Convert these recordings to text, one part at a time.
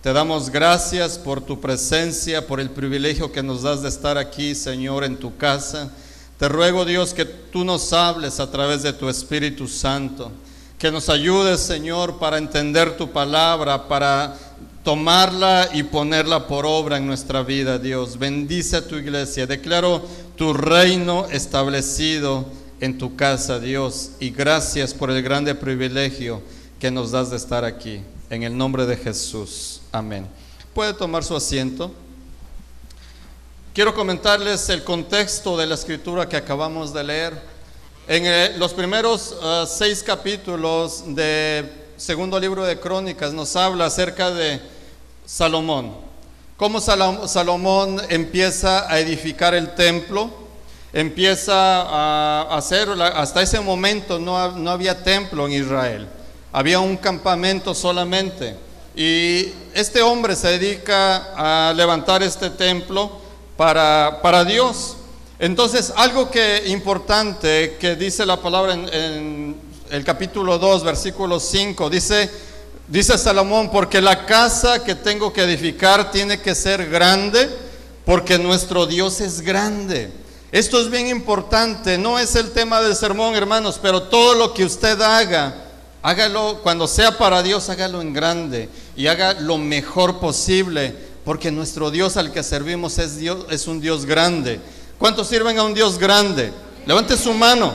Te damos gracias por tu presencia, por el privilegio que nos das de estar aquí, Señor, en tu casa. Te ruego, Dios, que tú nos hables a través de tu Espíritu Santo, que nos ayudes, Señor, para entender tu palabra, para tomarla y ponerla por obra en nuestra vida, Dios. Bendice a tu iglesia. Declaro tu reino establecido en tu casa, Dios, y gracias por el grande privilegio que nos das de estar aquí. En el nombre de Jesús. Amén. ¿Puede tomar su asiento? Quiero comentarles el contexto de la escritura que acabamos de leer. En los primeros 6 capítulos del segundo libro de Crónicas nos habla acerca de Salomón. Cómo Salomón empieza a edificar el templo, empieza a hacerlo. Hasta ese momento no había templo en Israel. Había un campamento solamente, y este hombre se dedica a levantar este templo para Dios. Entonces, algo importante que dice la palabra en el capítulo 2, versículo 5, dice Salomón: porque la casa que tengo que edificar tiene que ser grande, porque nuestro Dios es grande. Esto es bien importante, no es el tema del sermón, hermanos, pero todo lo que usted hágalo, cuando sea para Dios, hágalo en grande y haga lo mejor posible, porque nuestro Dios al que servimos es un Dios grande. ¿Cuántos sirven a un Dios grande? Levante su mano.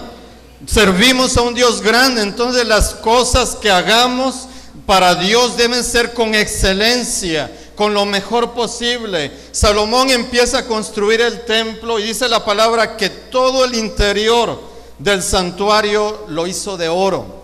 Servimos a un Dios grande, entonces las cosas que hagamos para Dios deben ser con excelencia, con lo mejor posible. Salomón empieza a construir el templo y dice la palabra que todo el interior del santuario lo hizo de oro.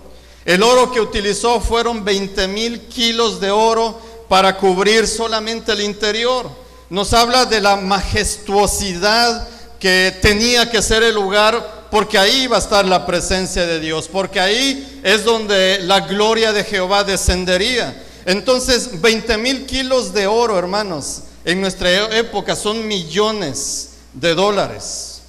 El oro que utilizó fueron 20,000 kilos de oro para cubrir solamente el interior. Nos habla de la majestuosidad que tenía que ser el lugar, porque ahí iba a estar la presencia de Dios, porque ahí es donde la gloria de Jehová descendería. Entonces, 20,000 kilos de oro, hermanos, en nuestra época son millones de dólares.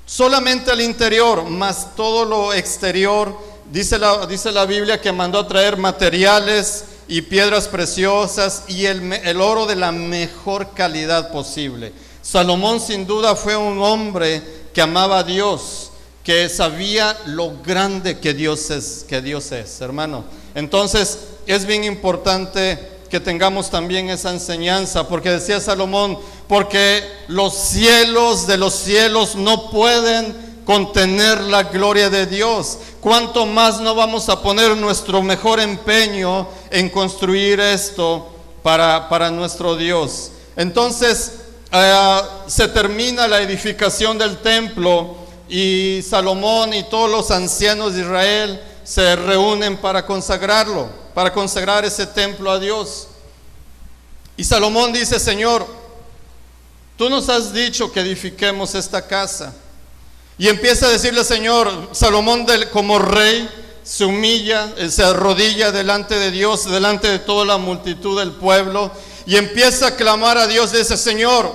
Solamente el interior, más todo lo exterior. Dice la Biblia que mandó a traer materiales y piedras preciosas y el oro de la mejor calidad posible. Salomón sin duda fue un hombre que amaba a Dios, que sabía lo grande que Dios es, hermano. Entonces es bien importante que tengamos también esa enseñanza, porque decía Salomón: porque los cielos de los cielos no pueden contener la gloria de Dios. ¿Cuánto más no vamos a poner nuestro mejor empeño en construir esto para nuestro Dios? Entonces se termina la edificación del templo y Salomón y todos los ancianos de Israel se reúnen para consagrarlo, para consagrar ese templo a Dios. Y Salomón dice: Señor, tú nos has dicho que edifiquemos esta casa. Y empieza a decirle: Señor, Salomón como rey se humilla, se arrodilla delante de Dios, delante de toda la multitud del pueblo, y empieza a clamar a Dios. Dice: Señor,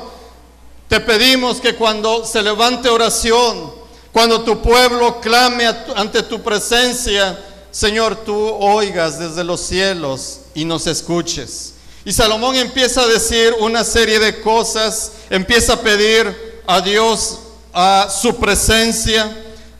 te pedimos que cuando se levante oración, cuando tu pueblo clame ante tu presencia, Señor, tú oigas desde los cielos y nos escuches. Y Salomón empieza a decir una serie de cosas, empieza a pedir a Dios a su presencia,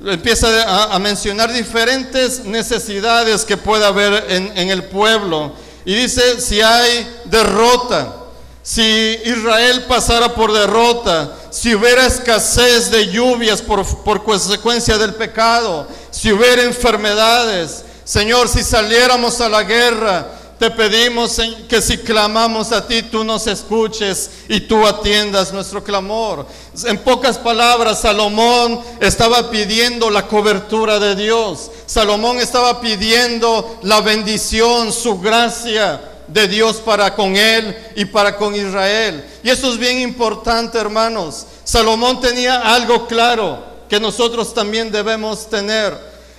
empieza a mencionar diferentes necesidades que puede haber en el pueblo, y dice: si hay derrota, si Israel pasara por derrota, si hubiera escasez de lluvias por consecuencia del pecado, si hubiera enfermedades, Señor, si saliéramos a la guerra, te pedimos que si clamamos a ti, tú nos escuches y tú atiendas nuestro clamor. En pocas palabras, Salomón estaba pidiendo la cobertura de Dios. Salomón estaba pidiendo la bendición, su gracia de Dios para con él y para con Israel. Y eso es bien importante, hermanos. Salomón tenía algo claro que nosotros también debemos tener: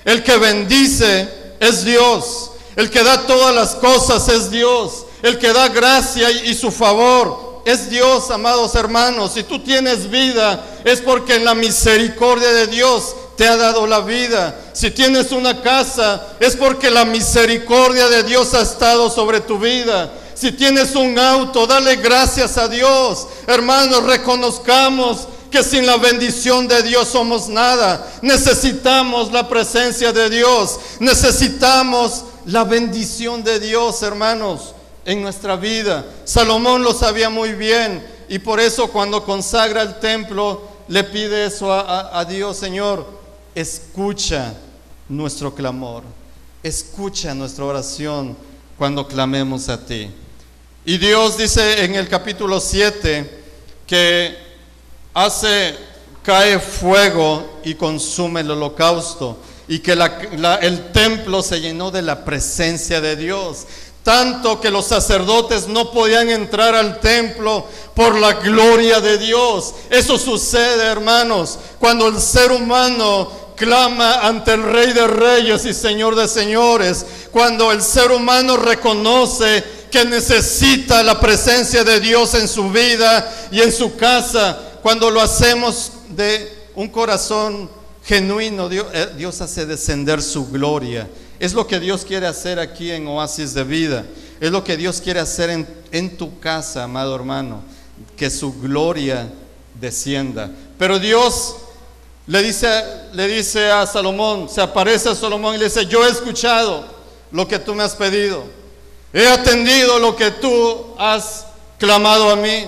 el que bendice es Dios. El que da todas las cosas es Dios. El que da gracia y su favor es Dios, amados hermanos. Si tú tienes vida, es porque en la misericordia de Dios te ha dado la vida. Si tienes una casa, es porque la misericordia de Dios ha estado sobre tu vida. Si tienes un auto, dale gracias a Dios. Hermanos, reconozcamos que sin la bendición de Dios somos nada. Necesitamos la presencia de Dios. Necesitamos la bendición de Dios, hermanos, en nuestra vida. Salomón lo sabía muy bien, y por eso cuando consagra el templo le pide eso a Dios: Señor, escucha nuestro clamor, escucha nuestra oración cuando clamemos a ti. Y Dios dice en el capítulo 7 que cae fuego y consume el holocausto, y que el templo se llenó de la presencia de Dios, tanto que los sacerdotes no podían entrar al templo por la gloria de Dios. Eso sucede, hermanos, cuando el ser humano clama ante el Rey de Reyes y Señor de Señores, cuando el ser humano reconoce que necesita la presencia de Dios en su vida y en su casa. Cuando lo hacemos de un corazón genuino, Dios hace descender su gloria. Es lo que Dios quiere hacer aquí en Oasis de Vida. Es lo que Dios quiere hacer en tu casa, amado hermano, que su gloria descienda. Pero Dios le dice a Salomón, se aparece a Salomón y le dice: yo he escuchado lo que tú me has pedido, he atendido lo que tú has clamado a mí,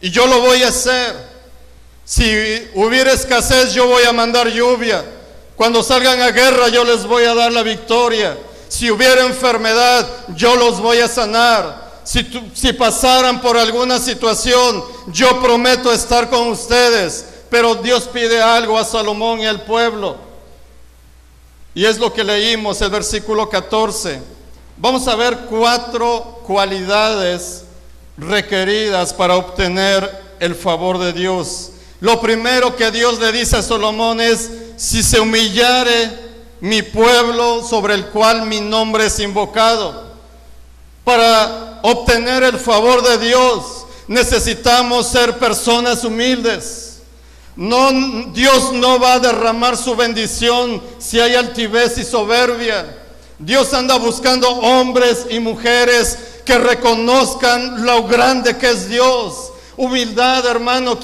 y yo lo voy a hacer. Si hubiera escasez, yo voy a mandar lluvia. Cuando salgan a guerra, yo les voy a dar la victoria. Si hubiera enfermedad, yo los voy a sanar. Si pasaran por alguna situación, yo prometo estar con ustedes. Pero Dios pide algo a Salomón y al pueblo, y es lo que leímos, el versículo 14. Vamos a ver 4 cualidades requeridas para obtener el favor de Dios. Lo primero que Dios le dice a Salomón es: si se humillare mi pueblo sobre el cual mi nombre es invocado. Para obtener el favor de Dios necesitamos ser personas humildes. Dios no va a derramar su bendición si hay altivez y soberbia. Dios anda buscando hombres y mujeres que reconozcan lo grande que es Dios. Humildad, hermano,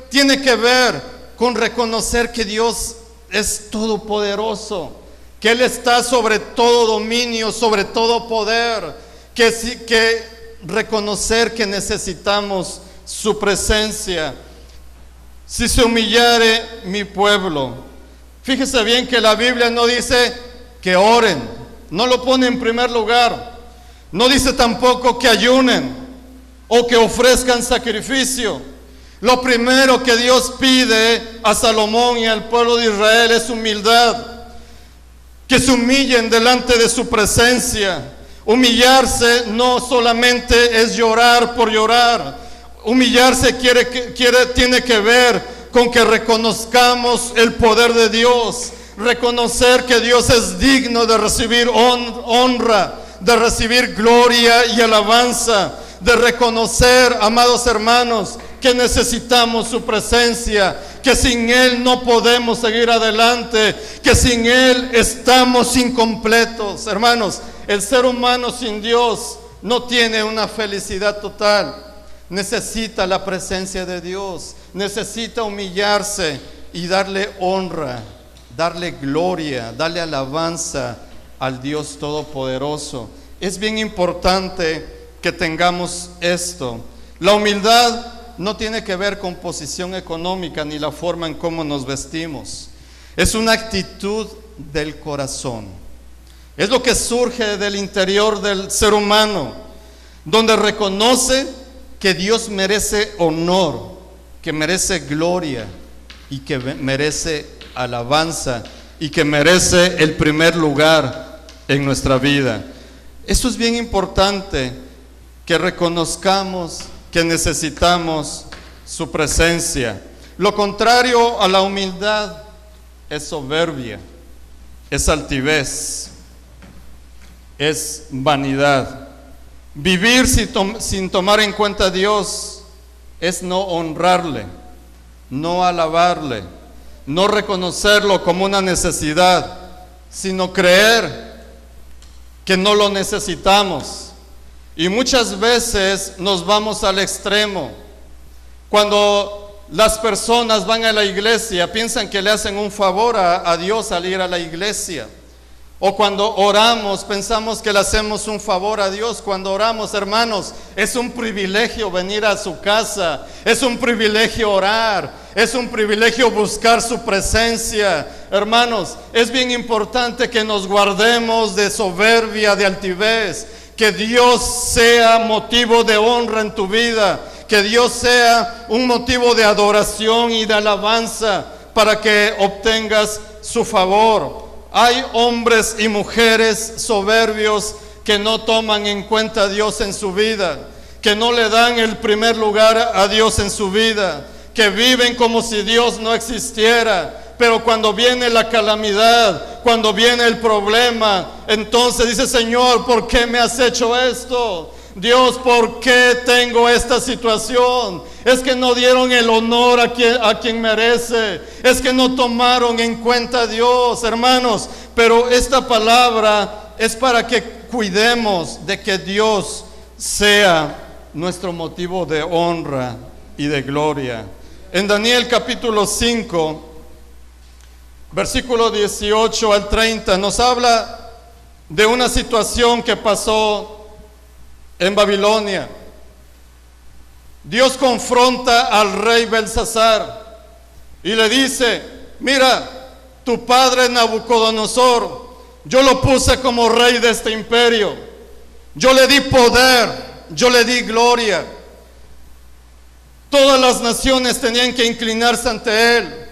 tiene que ver con reconocer que Dios es todopoderoso, que Él está sobre todo dominio, sobre todo poder, que reconocer que necesitamos su presencia. Si se humillare mi pueblo. Fíjese bien que la Biblia no dice que oren, no lo pone en primer lugar. No dice tampoco que ayunen o que ofrezcan sacrificio. Lo primero que Dios pide a Salomón y al pueblo de Israel es humildad. Que se humillen delante de su presencia. Humillarse no solamente es llorar por llorar. Humillarse tiene que ver con que reconozcamos el poder de Dios, reconocer que Dios es digno de recibir honra, de recibir gloria y alabanza, de reconocer, amados hermanos, que necesitamos su presencia, que sin Él no podemos seguir adelante, que sin Él estamos incompletos. Hermanos, el ser humano sin Dios no tiene una felicidad total. Necesita la presencia de Dios, necesita humillarse y darle honra, darle gloria, darle alabanza al Dios Todopoderoso. Es bien importante que tengamos esto. La humildad no tiene que ver con posición económica ni la forma en cómo nos vestimos. Es una actitud del corazón. Es lo que surge del interior del ser humano, donde reconoce que Dios merece honor, que merece gloria y que merece alabanza y que merece el primer lugar en nuestra vida. Eso es bien importante, que reconozcamos que necesitamos su presencia. Lo contrario a la humildad es soberbia, es altivez, es vanidad. Vivir sin tomar en cuenta a Dios es no honrarle, no alabarle, no reconocerlo como una necesidad, sino creer que no lo necesitamos. Y muchas veces nos vamos al extremo. Cuando las personas van a la iglesia, piensan que le hacen un favor a Dios al ir a la iglesia. O cuando oramos, pensamos que le hacemos un favor a Dios. Cuando oramos, hermanos, es un privilegio venir a su casa, es un privilegio orar, es un privilegio buscar su presencia. Hermanos, es bien importante que nos guardemos de soberbia, de altivez, que Dios sea motivo de honra en tu vida, que Dios sea un motivo de adoración y de alabanza para que obtengas su favor. Hay hombres y mujeres soberbios que no toman en cuenta a Dios en su vida, que no le dan el primer lugar a Dios en su vida, que viven como si Dios no existiera. Pero cuando viene la calamidad, cuando viene el problema, entonces dice: Señor, ¿por qué me has hecho esto? Dios, ¿por qué tengo esta situación? Es que no dieron el honor a quien merece. Es que no tomaron en cuenta a Dios, hermanos. Pero esta palabra es para que cuidemos de que Dios sea nuestro motivo de honra y de gloria. En Daniel capítulo 5, versículo 18 al 30, nos habla de una situación que pasó en Babilonia. Dios confronta al rey Belsasar y le dice: mira, tu padre Nabucodonosor, yo lo puse como rey de este imperio, yo le di poder, yo le di gloria, todas las naciones tenían que inclinarse ante él,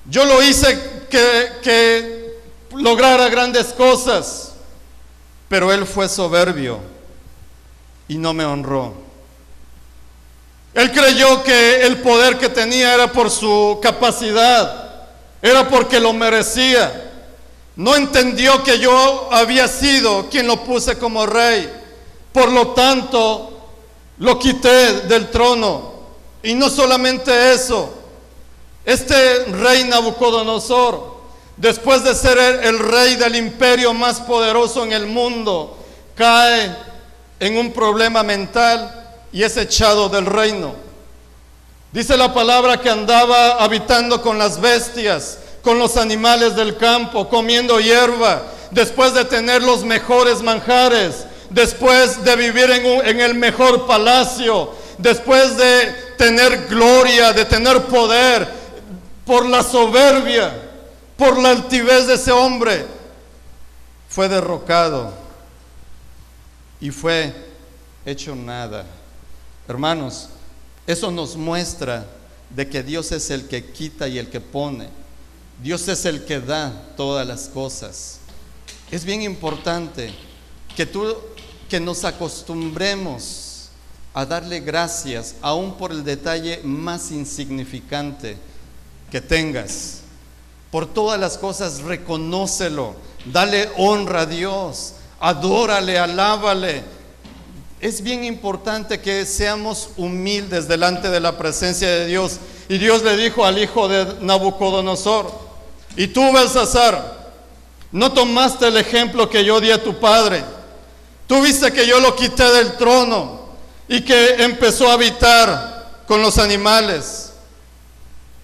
yo lo hice que lograra grandes cosas, pero él fue soberbio y no me honró. Él creyó que el poder que tenía era por su capacidad, era porque lo merecía. No entendió que yo había sido quien lo puse como rey. Por lo tanto, lo quité del trono. Y no solamente eso, este rey Nabucodonosor, después de ser el rey del imperio más poderoso en el mundo, cae en un problema mental y es echado del reino. Dice la palabra que andaba habitando con las bestias, con los animales del campo, comiendo hierba, después de tener los mejores manjares, después de vivir en el mejor palacio, después de tener gloria, de tener poder. Por la soberbia, por la altivez de ese hombre, fue derrocado y fue hecho nada. Hermanos, eso nos muestra de que Dios es el que quita y el que pone. Dios es el que da todas las cosas. Es bien importante que nos acostumbremos a darle gracias, aún por el detalle más insignificante que tengas. Por todas las cosas, reconócelo, dale honra a Dios, adórale, alábale. Es bien importante que seamos humildes delante de la presencia de Dios. Y Dios le dijo al hijo de Nabucodonosor: y tú, Belsasar, no tomaste el ejemplo que yo di a tu padre. Tú viste que yo lo quité del trono y que empezó a habitar con los animales.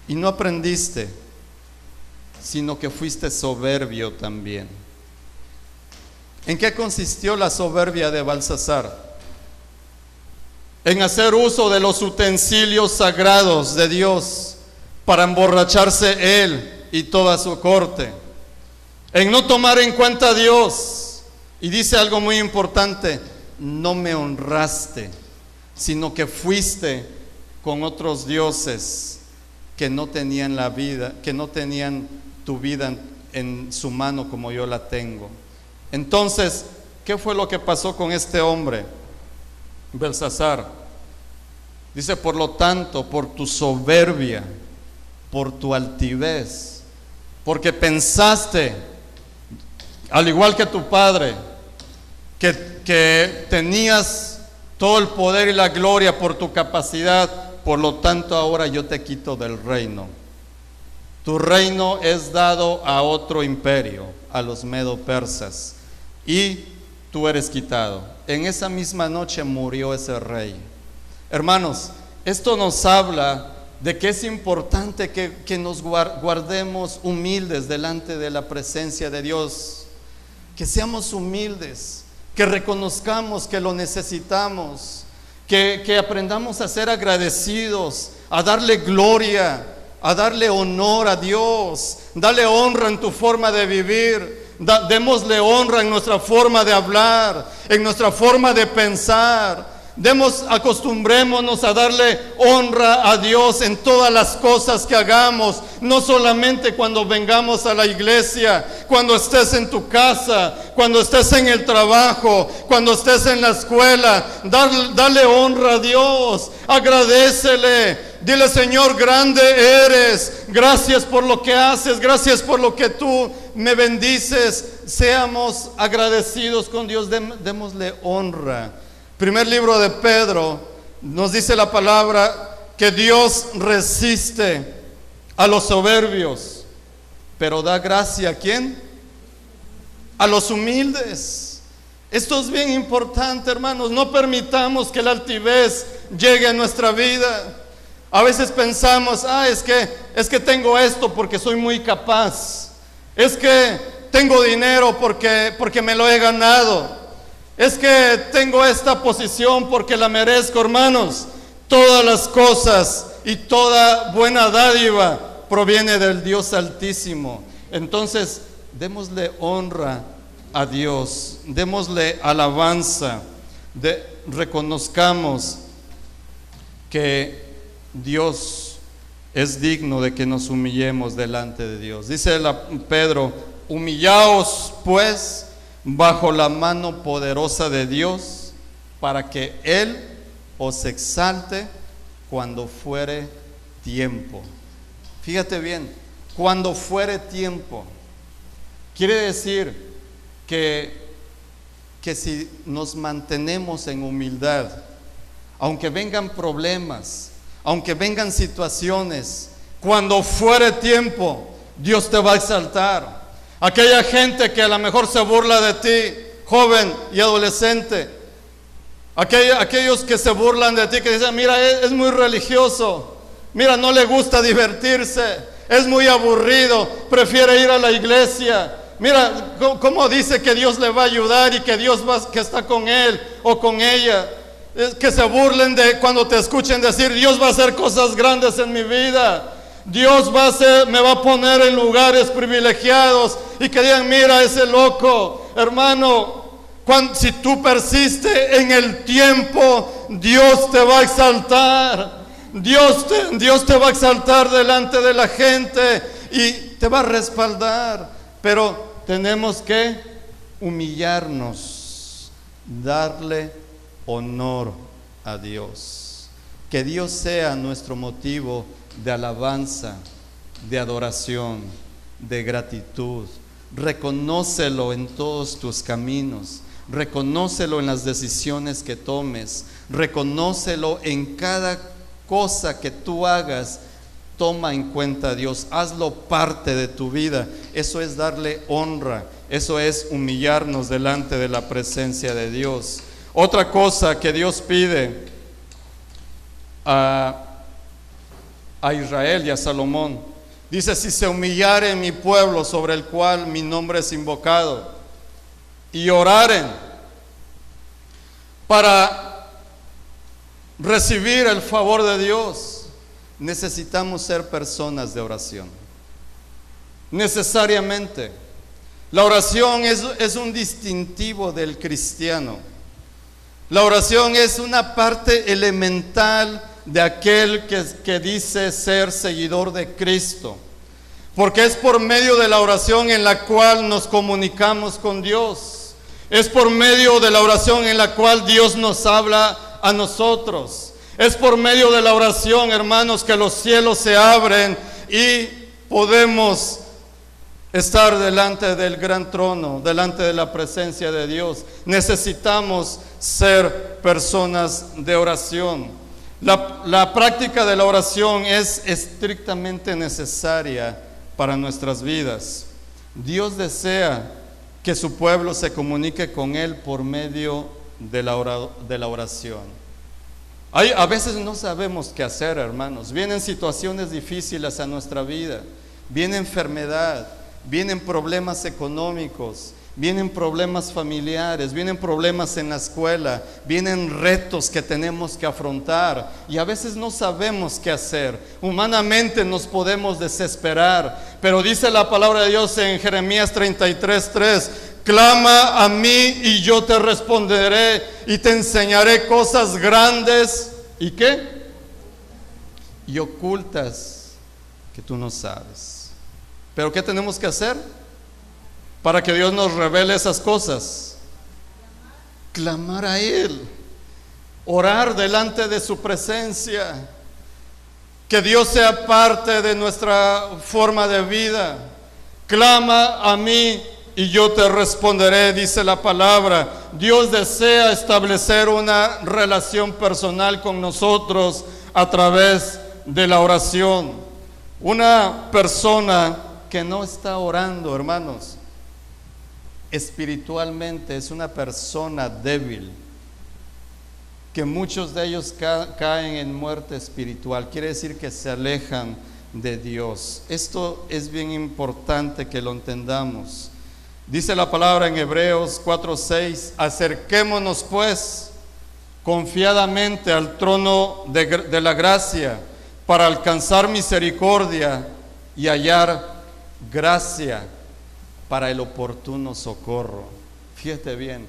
Y no aprendiste, sino que fuiste soberbio también. ¿En qué consistió la soberbia de Belsasar? En hacer uso de los utensilios sagrados de Dios para emborracharse él y toda su corte. En no tomar en cuenta a Dios. Y dice algo muy importante: no me honraste, sino que fuiste con otros dioses que no tenían la vida, que no tenían tu vida en su mano como yo la tengo. Entonces, ¿qué fue lo que pasó con este hombre, Belsasar? Dice: por lo tanto, por tu soberbia, por tu altivez, porque pensaste, al igual que tu padre, que tenías todo el poder y la gloria por tu capacidad, por lo tanto ahora yo te quito del reino. Tu reino es dado a otro imperio, a los medo-persas. Y tú eres quitado. En esa misma noche murió ese rey. Hermanos, esto nos habla de que es importante que nos guardemos humildes delante de la presencia de Dios, que seamos humildes, que reconozcamos que lo necesitamos, que aprendamos a ser agradecidos, a darle gloria, a darle honor a Dios. Dale honra en tu forma de vivir, démosle honra en nuestra forma de hablar, en nuestra forma de pensar. Acostumbrémonos a darle honra a Dios en todas las cosas que hagamos, no solamente cuando vengamos a la iglesia, cuando estés en tu casa, cuando estés en el trabajo, cuando estés en la escuela. Dale honra a Dios, agradécele, dile: Señor, grande eres, gracias por lo que haces, gracias por lo que tú me bendices. Seamos agradecidos con Dios, démosle honra. Primer libro de Pedro nos dice la palabra que Dios resiste a los soberbios, pero da gracia ¿a quién? A los humildes. Esto es bien importante, hermanos. No permitamos que la altivez llegue a nuestra vida. A veces pensamos: es que tengo esto porque soy muy capaz, es que tengo dinero porque me lo he ganado, es que tengo esta posición porque la merezco. Hermanos, todas las cosas y toda buena dádiva proviene del Dios Altísimo. Entonces, démosle honra a Dios, démosle alabanza, reconozcamos que Dios es digno de que nos humillemos delante de Dios. Dice Pedro: humillaos pues bajo la mano poderosa de Dios, para que Él os exalte cuando fuere tiempo. Fíjate bien, cuando fuere tiempo. Quiere decir que si nos mantenemos en humildad, aunque vengan problemas, aunque vengan situaciones, cuando fuere tiempo, Dios te va a exaltar. Aquella gente que a lo mejor se burla de ti, joven y adolescente, aquellos que se burlan de ti, que dicen: mira, es muy religioso, mira, no le gusta divertirse, es muy aburrido, prefiere ir a la iglesia. Mira cómo dice que Dios le va a ayudar y que que está con él o con ella. Que se burlen cuando te escuchen decir: Dios va a hacer cosas grandes en mi vida, Dios me va a poner en lugares privilegiados, y que digan: mira ese loco. Hermano, si tú persistes en el tiempo, Dios te va a exaltar. Dios te va a exaltar delante de la gente y te va a respaldar. Pero tenemos que humillarnos, darle honor a Dios. Que Dios sea nuestro motivo de alabanza, de adoración, de gratitud. Reconócelo en todos tus caminos, reconócelo en las decisiones que tomes, reconócelo en cada cosa que tú hagas. Toma en cuenta a Dios, hazlo parte de tu vida. Eso es darle honra, eso es humillarnos delante de la presencia de Dios. Otra cosa que Dios pide a Israel y a Salomón, dice: si se humillare mi pueblo, sobre el cual mi nombre es invocado, y oraren para recibir el favor de Dios. Necesitamos ser personas de oración, necesariamente. La oración es un distintivo del cristiano. La oración es una parte elemental de aquel que dice ser seguidor de Cristo, porque es por medio de la oración en la cual nos comunicamos con Dios. Es por medio de la oración en la cual Dios nos habla a nosotros. Es por medio de la oración, hermanos, que los cielos se abren y podemos estar delante del gran trono, delante de la presencia de Dios. Necesitamos ser personas de oración. La práctica de la oración es estrictamente necesaria para nuestras vidas. Dios desea que su pueblo se comunique con Él por medio de la oración. A veces no sabemos qué hacer, hermanos. Vienen situaciones difíciles a nuestra vida, viene enfermedad, vienen problemas económicos, vienen problemas familiares, vienen problemas en la escuela, vienen retos que tenemos que afrontar y a veces no sabemos qué hacer. Humanamente nos podemos desesperar, pero dice la palabra de Dios en Jeremías 33:3: clama a mí y yo te responderé y te enseñaré cosas grandes y ¿qué? Y ocultas que tú no sabes. Pero ¿qué tenemos que hacer para que Dios nos revele esas cosas? Clamar a Él, orar delante de su presencia, que Dios sea parte de nuestra forma de vida. Clama a mí y yo te responderé, dice la palabra. Dios desea establecer una relación personal con nosotros a través de la oración. Una persona que no está orando, hermanos, espiritualmente es una persona débil, que muchos de ellos caen en muerte espiritual. Quiere decir que se alejan de Dios. Esto es bien importante que lo entendamos. Dice la palabra en Hebreos 4:6: acerquémonos pues confiadamente al trono de la gracia para alcanzar misericordia y hallar gracia para el oportuno socorro. Fíjate bien,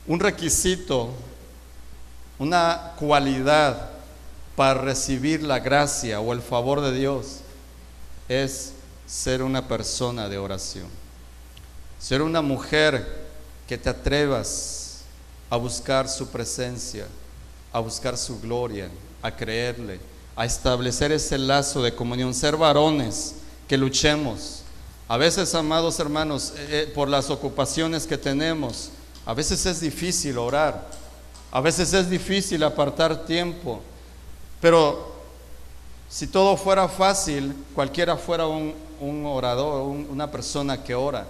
un requisito, una cualidad para recibir la gracia o el favor de Dios es ser una persona de oración. Ser una mujer que te atrevas a buscar su presencia, a buscar su gloria, a creerle, a establecer ese lazo de comunión. Ser varones que luchemos. A veces, amados hermanos, por las ocupaciones que tenemos, a veces es difícil orar, a veces es difícil apartar tiempo, pero si todo fuera fácil, cualquiera fuera un orador, una persona que ora.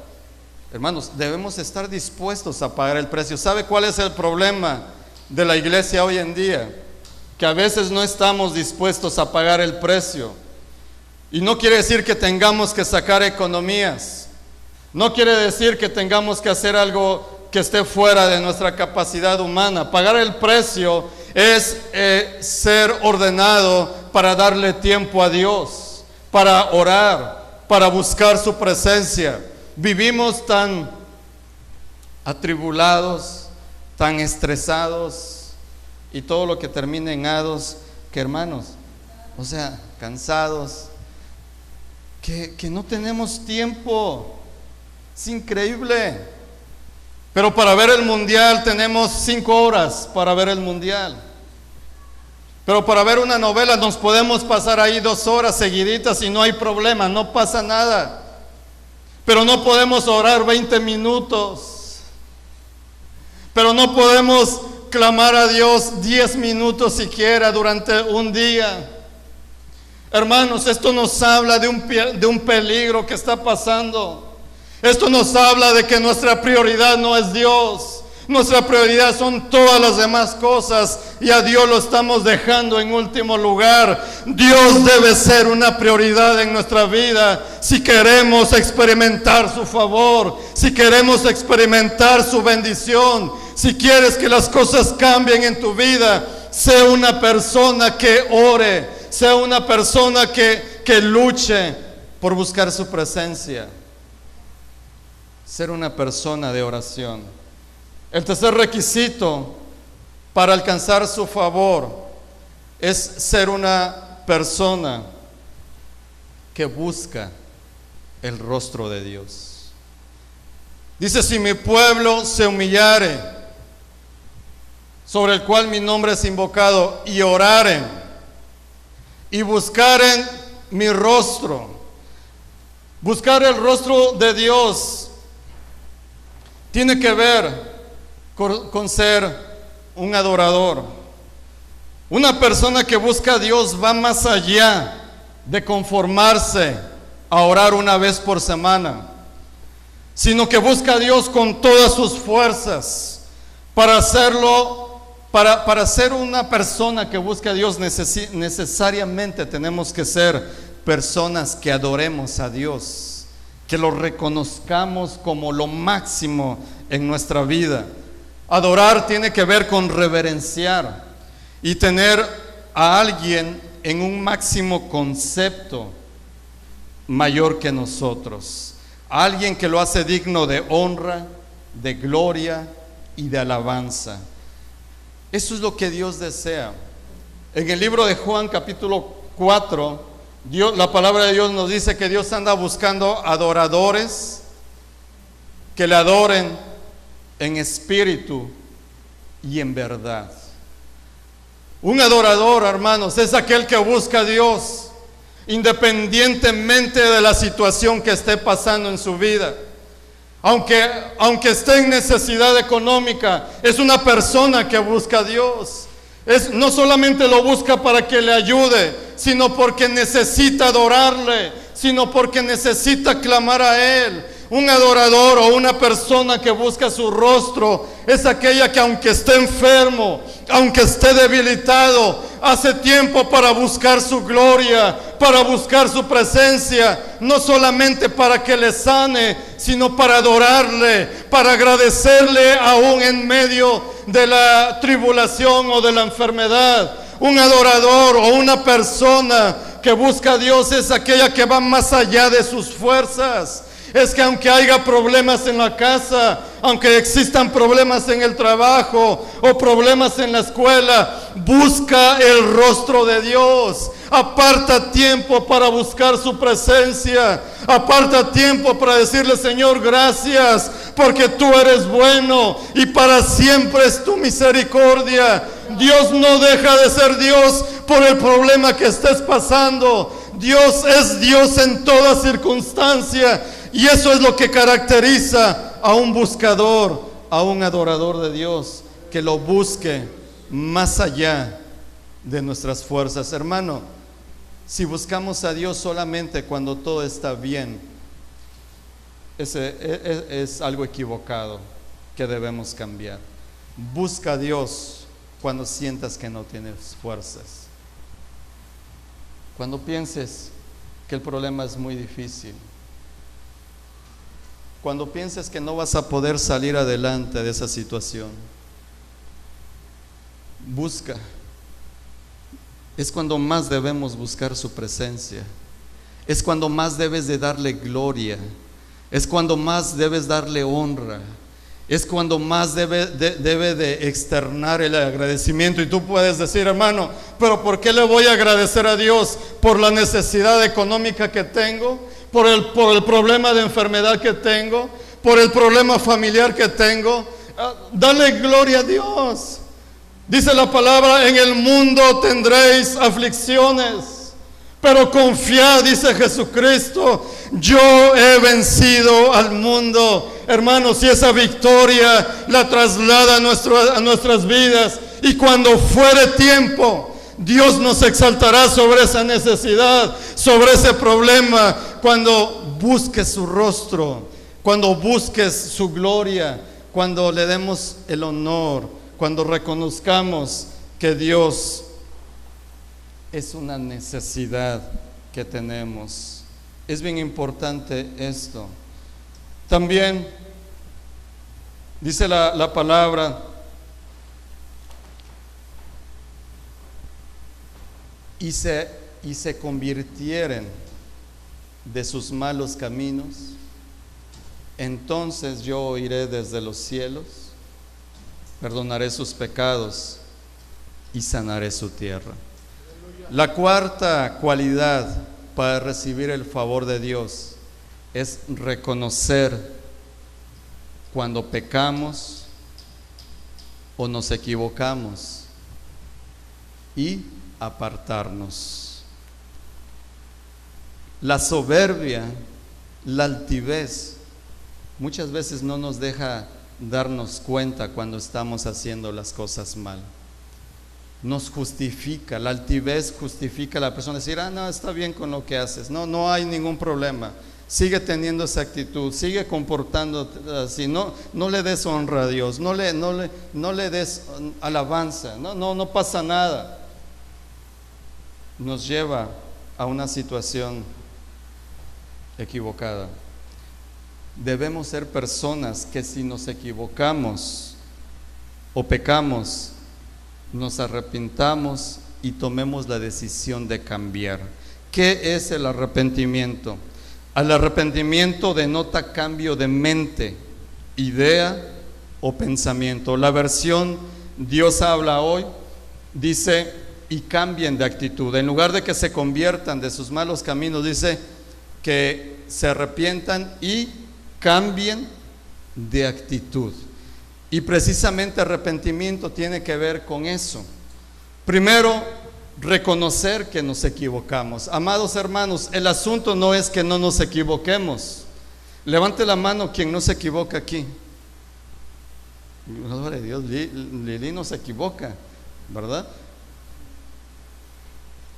Hermanos, debemos estar dispuestos a pagar el precio. ¿Sabe cuál es el problema de la iglesia hoy en día? Que a veces no estamos dispuestos a pagar el precio. Y no quiere decir que tengamos que sacar economías. No quiere decir que tengamos que hacer algo que esté fuera de nuestra capacidad humana. Pagar el precio es ser ordenado para darle tiempo a Dios, para orar, para buscar su presencia. Vivimos tan atribulados, tan estresados y todo lo que termina en ados, que hermanos, o sea, cansados, que no tenemos tiempo. Es increíble. Pero para ver el mundial tenemos 5 horas para ver el mundial. Pero para ver una novela nos podemos pasar ahí 2 horas seguiditas y no hay problema, no pasa nada. Pero no podemos orar 20 minutos. Pero no podemos clamar a Dios 10 minutos siquiera durante un día. Hermanos, esto nos habla de un peligro que está pasando. Esto nos habla de que nuestra prioridad no es Dios. Nuestra prioridad son todas las demás cosas y a Dios lo estamos dejando en último lugar. Dios debe ser una prioridad en nuestra vida si queremos experimentar su favor, si queremos experimentar su bendición. Si quieres que las cosas cambien en tu vida, sé una persona que ore, sé una persona que luche por buscar su presencia. Ser una persona de oración. El tercer requisito para alcanzar su favor es ser una persona que busca el rostro de Dios. Dice: si mi pueblo se humillare, sobre el cual mi nombre es invocado, y oraren, y buscaren mi rostro. Buscar el rostro de Dios tiene que ver con ser un adorador. Una persona que busca a Dios va más allá de conformarse a orar una vez por semana. sino que busca a Dios con todas sus fuerzas. Para hacerlo, para ser una persona que busca a Dios, necesariamente tenemos que ser personas que adoremos a Dios, que lo reconozcamos como lo máximo en nuestra vida. Adorar tiene que ver con reverenciar y tener a alguien en un máximo concepto mayor que nosotros. Alguien que lo hace digno de honra, de gloria y de alabanza. Eso es lo que Dios desea. En el libro de Juan capítulo 4, la palabra de Dios nos dice que Dios anda buscando adoradores que le adoren en espíritu y en verdad. Un adorador, hermanos, es aquel que busca a Dios independientemente de la situación que esté pasando en su vida. Aunque esté en necesidad económica, es una persona que busca a Dios. No solamente lo busca para que le ayude, sino porque necesita adorarle, sino porque necesita clamar a Él. Un adorador o una persona que busca su rostro es aquella que, aunque esté enfermo, aunque esté debilitado, hace tiempo para buscar su gloria, para buscar su presencia, no solamente para que le sane, sino para adorarle, para agradecerle aún en medio de la tribulación o de la enfermedad. Un adorador o una persona que busca a Dios es aquella que va más allá de sus fuerzas. Es que aunque haya problemas en la casa, aunque existan problemas en el trabajo o problemas en la escuela, busca el rostro de Dios. Aparta tiempo para buscar su presencia. Aparta tiempo para decirle: Señor, gracias, porque tú eres bueno y para siempre es tu misericordia. Dios no deja de ser Dios por el problema que estés pasando. Dios es Dios en toda circunstancia. Y eso es lo que caracteriza a un buscador, a un adorador de Dios, que lo busque más allá de nuestras fuerzas. Hermano, si buscamos a Dios solamente cuando todo está bien, es algo equivocado que debemos cambiar. Busca a Dios cuando sientas que no tienes fuerzas, cuando pienses que el problema es muy difícil, cuando pienses que no vas a poder salir adelante de esa situación. Busca. Es cuando más debemos buscar su presencia. Es cuando más debes de darle gloria. Es cuando más debes darle honra. Es cuando más debe de externar el agradecimiento. Y tú puedes decir: hermano, pero ¿por qué le voy a agradecer a Dios? ¿Por la necesidad económica que tengo? ¿Por el problema de enfermedad que tengo? ¿Por el problema familiar que tengo? Dale gloria a Dios. Dice la palabra: en el mundo tendréis aflicciones, pero confiad, dice Jesucristo, yo he vencido al mundo. Hermanos, si esa victoria la traslada a nuestras vidas, y cuando fuere tiempo, Dios nos exaltará sobre esa necesidad, sobre ese problema, cuando busques su rostro, cuando busques su gloria, cuando le demos el honor, cuando reconozcamos que Dios es una necesidad que tenemos. Es bien importante esto. También dice la palabra: y se convirtieren de sus malos caminos, entonces yo oiré desde los cielos, perdonaré sus pecados y sanaré su tierra. La cuarta cualidad para recibir el favor de Dios es reconocer cuando pecamos o nos equivocamos y apartarnos. La soberbia, la altivez, muchas veces no nos deja darnos cuenta cuando estamos haciendo las cosas mal. Nos justifica, la altivez justifica a la persona, decir: no, está bien con lo que haces, no hay ningún problema. sigue teniendo esa actitud, sigue comportándote así, no le des honra a Dios, no le des alabanza, no pasa nada. Nos lleva a una situación equivocada. Debemos ser personas que si nos equivocamos o pecamos, nos arrepintamos y tomemos la decisión de cambiar. ¿Qué es el arrepentimiento? El arrepentimiento denota cambio de mente, idea o pensamiento. La versión Dios habla hoy dice: y cambien de actitud. En lugar de que se conviertan de sus malos caminos, dice que se arrepientan y cambien de actitud. Y precisamente arrepentimiento tiene que ver con eso. Primero, reconocer que nos equivocamos. Amados hermanos, el asunto no es que no nos equivoquemos. Levante la mano quien no se equivoca aquí. Gloria a Dios, Lili no se equivoca, ¿verdad?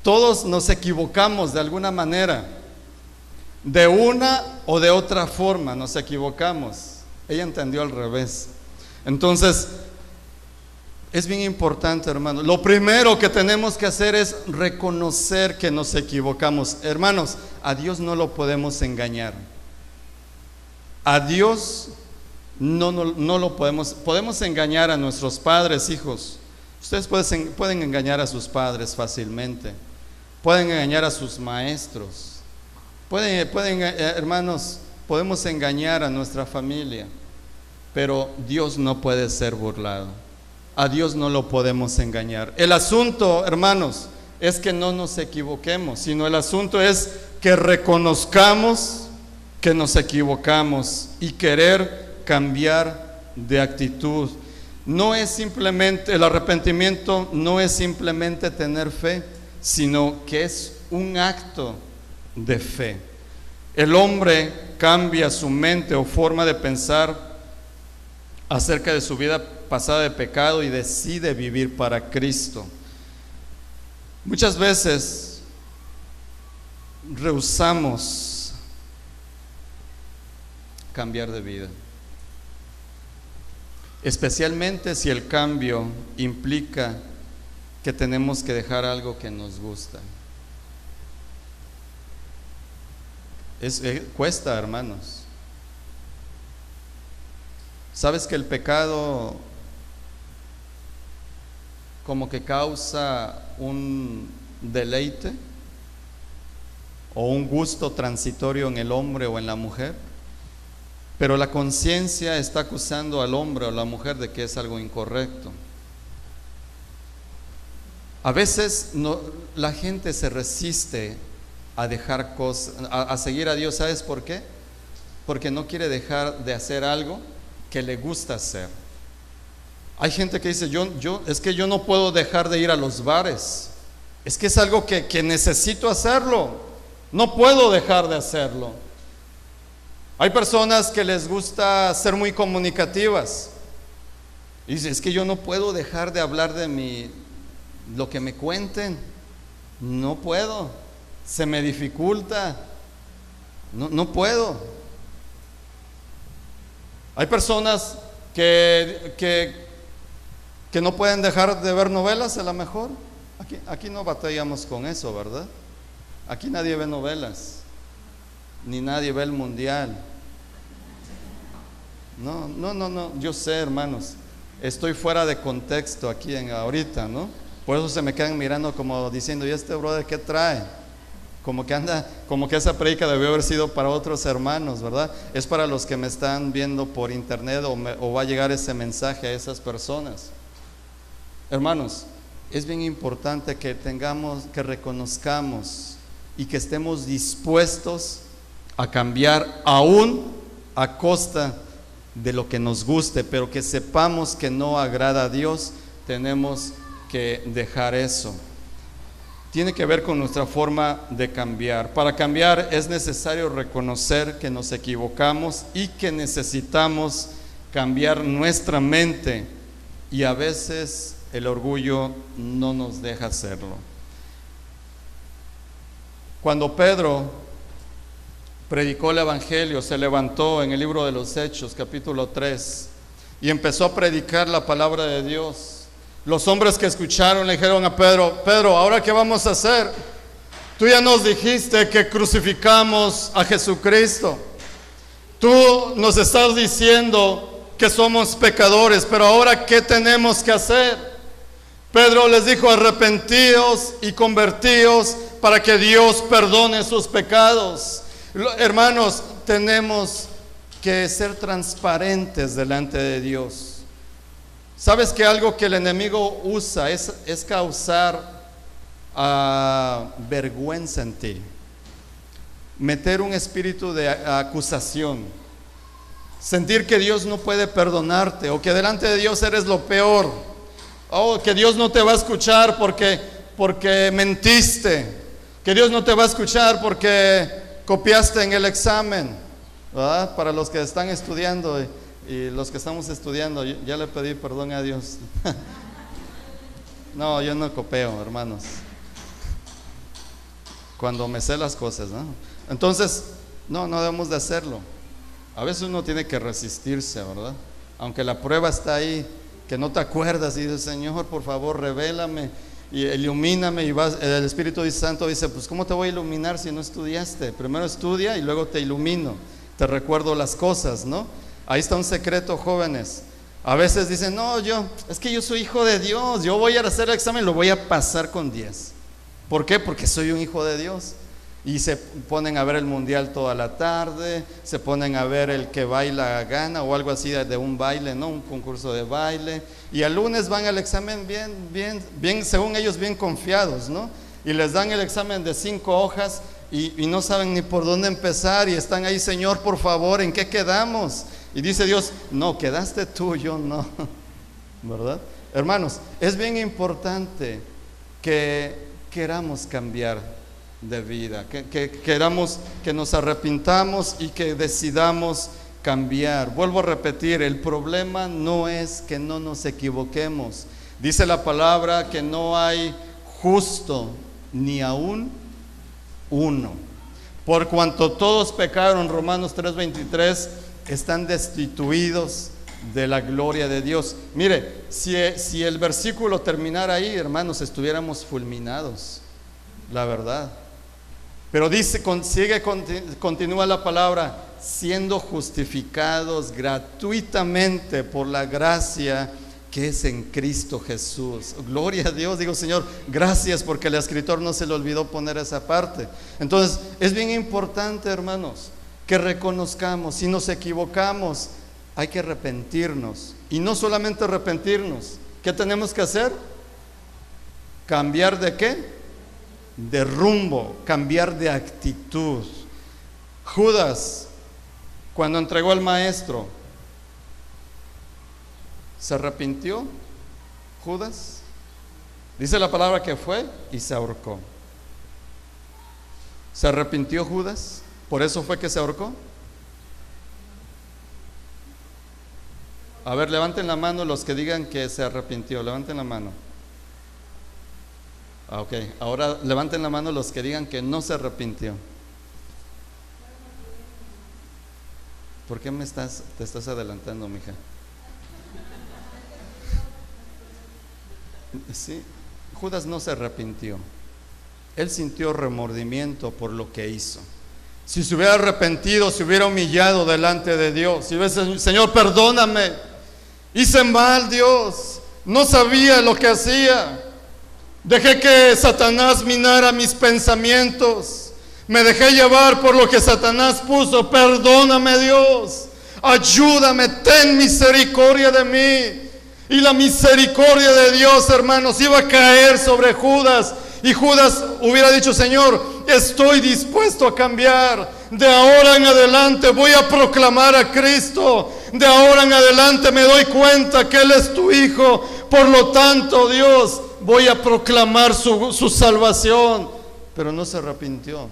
Todos nos equivocamos de alguna manera. De una o de otra forma nos equivocamos. Ella entendió al revés. Entonces, es bien importante, hermanos. Lo primero que tenemos que hacer es reconocer que nos equivocamos. Hermanos, a Dios no lo podemos engañar. A Dios no lo podemos engañar a nuestros padres, hijos. Ustedes pueden engañar a sus padres fácilmente. Pueden engañar a sus maestros. Hermanos, podemos engañar a nuestra familia, pero Dios no puede ser burlado. A Dios no lo podemos engañar. El asunto, hermanos, es que no nos equivoquemos, sino el asunto es que reconozcamos que nos equivocamos y querer cambiar de actitud. No es simplemente, el arrepentimiento no es simplemente tener fe, sino que es un acto de fe. El hombre cambia su mente o forma de pensar acerca de su vida pasada de pecado y decide vivir para Cristo. Muchas veces rehusamos cambiar de vida, especialmente si el cambio implica que tenemos que dejar algo que nos gusta. Cuesta, hermanos. ¿Sabes que el pecado como que causa un deleite o un gusto transitorio en el hombre o en la mujer? Pero la conciencia está acusando al hombre o a la mujer de que es algo incorrecto. A veces la gente se resiste a dejar cosas, a seguir a Dios. ¿Sabes por qué? Porque no quiere dejar de hacer algo que le gusta hacer. Hay gente que dice: es que yo no puedo dejar de ir a los bares. Es que es algo que necesito hacerlo. No puedo dejar de hacerlo. Hay personas que les gusta ser muy comunicativas. Y dice: es que yo no puedo dejar de hablar de lo que me cuenten. No puedo. Se me dificulta. No puedo. Hay personas que no pueden dejar de ver novelas, a lo mejor. Aquí no batallamos con eso, ¿verdad? Aquí nadie ve novelas, ni nadie ve el mundial. No, yo sé, hermanos, estoy fuera de contexto aquí ahorita, ¿no? Por eso se me quedan mirando como diciendo: ¿y este brother qué trae? Como que esa prédica debió haber sido para otros hermanos, ¿verdad? Es para los que me están viendo por internet, o va a llegar ese mensaje a esas personas. Hermanos, es bien importante que reconozcamos y que estemos dispuestos a cambiar, aún a costa de lo que nos guste, pero que sepamos que no agrada a Dios. Tenemos que dejar eso. Tiene que ver con nuestra forma de cambiar. Para cambiar es necesario reconocer que nos equivocamos y que necesitamos cambiar nuestra mente, y a veces el orgullo no nos deja hacerlo. Cuando Pedro predicó el Evangelio, se levantó en el libro de los Hechos, capítulo 3, y empezó a predicar la palabra de Dios. Los hombres que escucharon le dijeron a Pedro: Pedro, ¿ahora qué vamos a hacer? Tú ya nos dijiste que crucificamos a Jesucristo. Tú nos estás diciendo que somos pecadores, pero ahora ¿qué tenemos que hacer? Pedro les dijo: arrepentíos y convertíos para que Dios perdone sus pecados. Hermanos, tenemos que ser transparentes delante de Dios. ¿Sabes que algo que el enemigo usa es causar vergüenza en ti? Meter un espíritu de acusación, sentir que Dios no puede perdonarte, o que delante de Dios eres lo peor, o que Dios no te va a escuchar porque mentiste, que Dios no te va a escuchar porque copiaste en el examen, ¿verdad? Para los que están estudiando y los que estamos estudiando, ya le pedí perdón a Dios. No, yo no copio, hermanos, cuando me sé las cosas, ¿no? Entonces, no debemos de hacerlo. A veces uno tiene que resistirse, ¿verdad? Aunque la prueba está ahí, que no te acuerdas, y dices: Señor, por favor, revélame y ilumíname. Y el Espíritu Santo dice: pues ¿cómo te voy a iluminar si no estudiaste? Primero estudia y luego te ilumino, te recuerdo las cosas, ¿no? Ahí está un secreto, jóvenes. A veces dicen: no, es que yo soy hijo de Dios, yo voy a hacer el examen y lo voy a pasar con 10. ¿Por qué? Porque soy un hijo de Dios. Y se ponen a ver el mundial toda la tarde, se ponen a ver el que baila gana o algo así de un baile, ¿no? Un concurso de baile. Y el lunes van al examen bien, según ellos, bien confiados, ¿no? Y les dan el examen de 5 hojas y no saben ni por dónde empezar, y están ahí: Señor, por favor, ¿en qué quedamos? Y dice Dios: no, quedaste tú, yo no. ¿Verdad? Hermanos, es bien importante que queramos cambiar de vida, que queramos, que nos arrepintamos y que decidamos cambiar. Vuelvo a repetir, el problema no es que no nos equivoquemos. Dice la palabra que no hay justo ni aún uno. Por cuanto todos pecaron, Romanos 3:23, están destituidos de la gloria de Dios. Mire, si el versículo terminara ahí, hermanos, estuviéramos fulminados, la verdad. Pero dice, continúa la palabra: siendo justificados gratuitamente por la gracia que es en Cristo Jesús. Gloria a Dios. Digo: Señor, gracias, porque el escritor no se le olvidó poner esa parte. Entonces, es bien importante, hermanos, que reconozcamos. Si nos equivocamos, hay que arrepentirnos. Y no solamente arrepentirnos, ¿qué tenemos que hacer? ¿Cambiar de qué? De rumbo, cambiar de actitud. Judas, cuando entregó al maestro, ¿se arrepintió Judas? Dice la palabra que fue y se ahorcó. ¿Se arrepintió Judas? ¿Por eso fue que se ahorcó? A ver, levanten la mano los que digan que se arrepintió. Levanten la mano. Ok, ahora levanten la mano los que digan que no se arrepintió. ¿Por qué te estás adelantando, mija? Sí, Judas no se arrepintió. Él sintió remordimiento por lo que hizo. Si se hubiera arrepentido, se hubiera humillado delante de Dios. Si hubiese: Señor, perdóname, hice mal, Dios, no sabía lo que hacía. Dejé que Satanás minara mis pensamientos. Me dejé llevar por lo que Satanás puso. Perdóname, Dios. Ayúdame, ten misericordia de mí. Y la misericordia de Dios, hermanos, iba a caer sobre Judas. Y Judas hubiera dicho: Señor, estoy dispuesto a cambiar. De ahora en adelante voy a proclamar a Cristo. De ahora en adelante me doy cuenta que Él es tu Hijo. Por lo tanto, Dios, voy a proclamar su salvación. Pero no se arrepintió.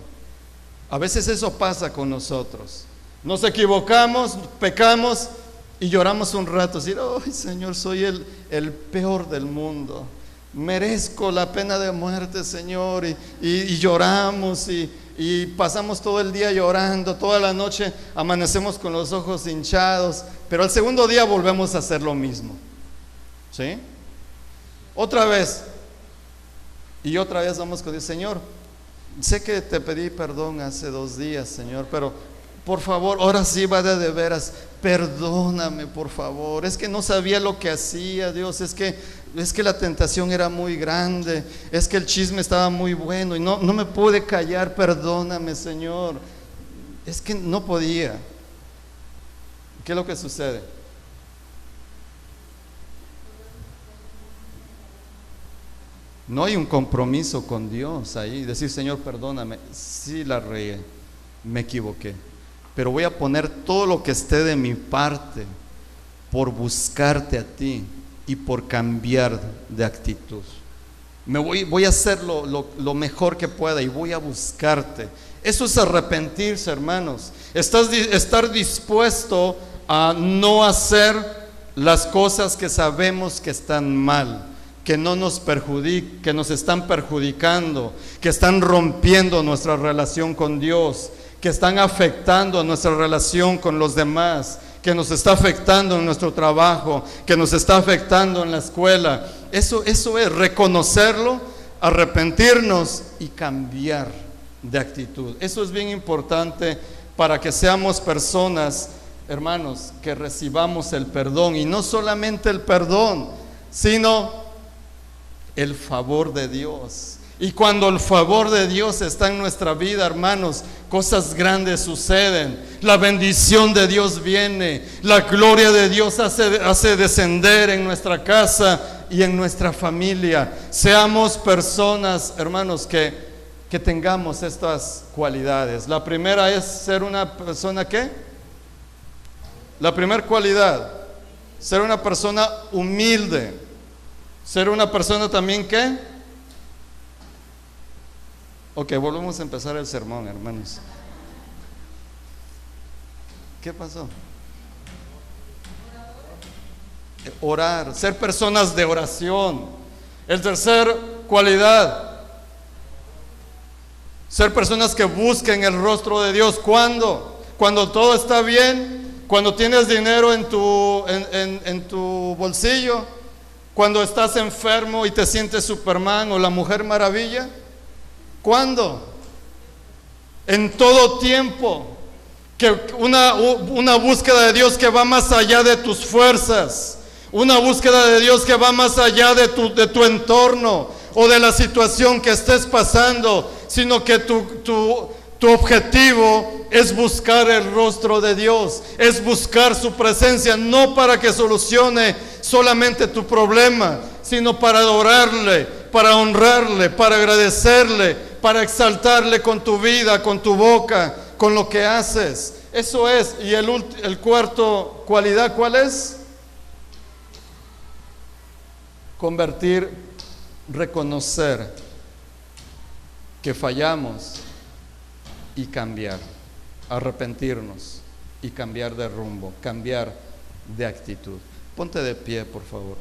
A veces eso pasa con nosotros. Nos equivocamos, pecamos y lloramos un rato. Decir: ay, Señor, soy el peor del mundo. merezco la pena de muerte, Señor, y lloramos y pasamos todo el día llorando, toda la noche amanecemos con los ojos hinchados, pero al segundo día volvemos a hacer lo mismo, ¿sí? Otra vez, y otra vez vamos con Dios. Señor, sé que te pedí perdón hace 2 días, Señor, pero por favor, ahora sí va de veras, perdóname, por favor. Es que no sabía lo que hacía, Dios, es que la tentación era muy grande, es que el chisme estaba muy bueno y no me pude callar, perdóname, Señor. Es que no podía. ¿Qué es lo que sucede? No hay un compromiso con Dios ahí, decir, Señor, perdóname, sí la regué, me equivoqué, pero voy a poner todo lo que esté de mi parte por buscarte a ti y por cambiar de actitud. Voy a hacer lo mejor que pueda y voy a buscarte. Eso es arrepentirse, hermanos. Estar dispuesto a no hacer las cosas que sabemos que están mal, que no nos perjudican, que nos están perjudicando, que están rompiendo nuestra relación con Dios, que están afectando nuestra relación con los demás, que nos está afectando en nuestro trabajo, que nos está afectando en la escuela. Eso es reconocerlo, arrepentirnos y cambiar de actitud. Eso es bien importante para que seamos personas, hermanos, que recibamos el perdón, y no solamente el perdón, sino el favor de Dios. Y cuando el favor de Dios está en nuestra vida, hermanos, cosas grandes suceden. La bendición de Dios viene, la gloria de Dios hace descender en nuestra casa y en nuestra familia. Seamos personas, hermanos, que tengamos estas cualidades. La primera es ser una persona, ¿qué? La primera cualidad, ser una persona humilde. Ser una persona también, ¿qué? Ok, volvemos a empezar el sermón, hermanos. ¿Qué pasó? Orar, ser personas de oración. El tercer cualidad, ser personas que busquen el rostro de Dios. ¿Cuándo? Cuando todo está bien, cuando tienes dinero en tu bolsillo, cuando estás enfermo y te sientes Superman o la Mujer Maravilla. ¿Cuándo? En todo tiempo. Que una búsqueda de Dios que va más allá de tus fuerzas, una búsqueda de Dios que va más allá de tu entorno o de la situación que estés pasando, sino que tu objetivo es buscar el rostro de Dios, es buscar su presencia, no para que solucione solamente tu problema, sino para adorarle, para honrarle, para agradecerle, para exaltarle con tu vida, con tu boca, con lo que haces. Eso es. Y el cuarto cualidad, ¿cuál es? Reconocer que fallamos y cambiar, arrepentirnos y cambiar de rumbo, cambiar de actitud. Ponte de pie, por favor.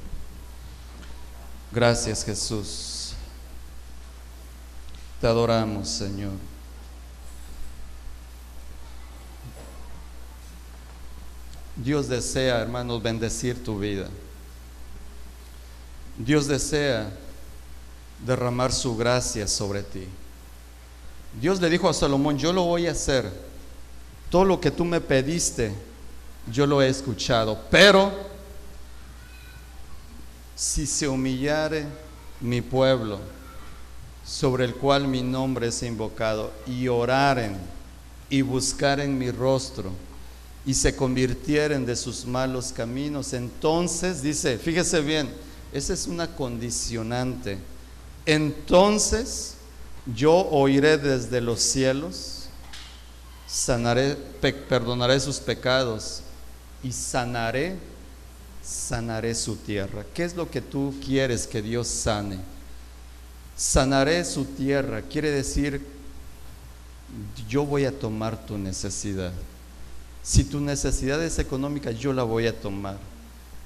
Gracias, Jesús. Te adoramos, Señor. Dios desea, hermanos, bendecir tu vida. Dios desea derramar su gracia sobre ti. Dios le dijo a Salomón: yo lo voy a hacer. Todo lo que tú me pediste, yo lo he escuchado. Pero si se humillare mi pueblo, sobre el cual mi nombre es invocado, y oraren y buscaren mi rostro, y se convirtieren de sus malos caminos, entonces, dice, fíjese bien, esa es una condicionante. Entonces yo oiré desde los cielos, perdonaré sus pecados y sanaré su tierra. ¿Qué es lo que tú quieres que Dios sane? Sanaré su tierra quiere decir, yo voy a tomar tu necesidad. Si tu necesidad es económica, yo la voy a tomar.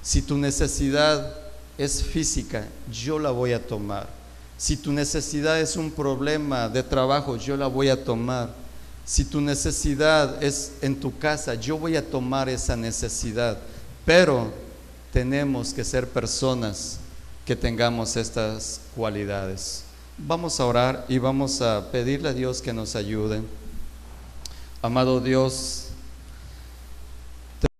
Si tu necesidad es física, yo la voy a tomar. Si tu necesidad es un problema de trabajo, yo la voy a tomar. Si tu necesidad es en tu casa, yo voy a tomar esa necesidad. Pero tenemos que ser personas que tengamos estas cualidades. Vamos a orar y vamos a pedirle a Dios que nos ayude. Amado Dios,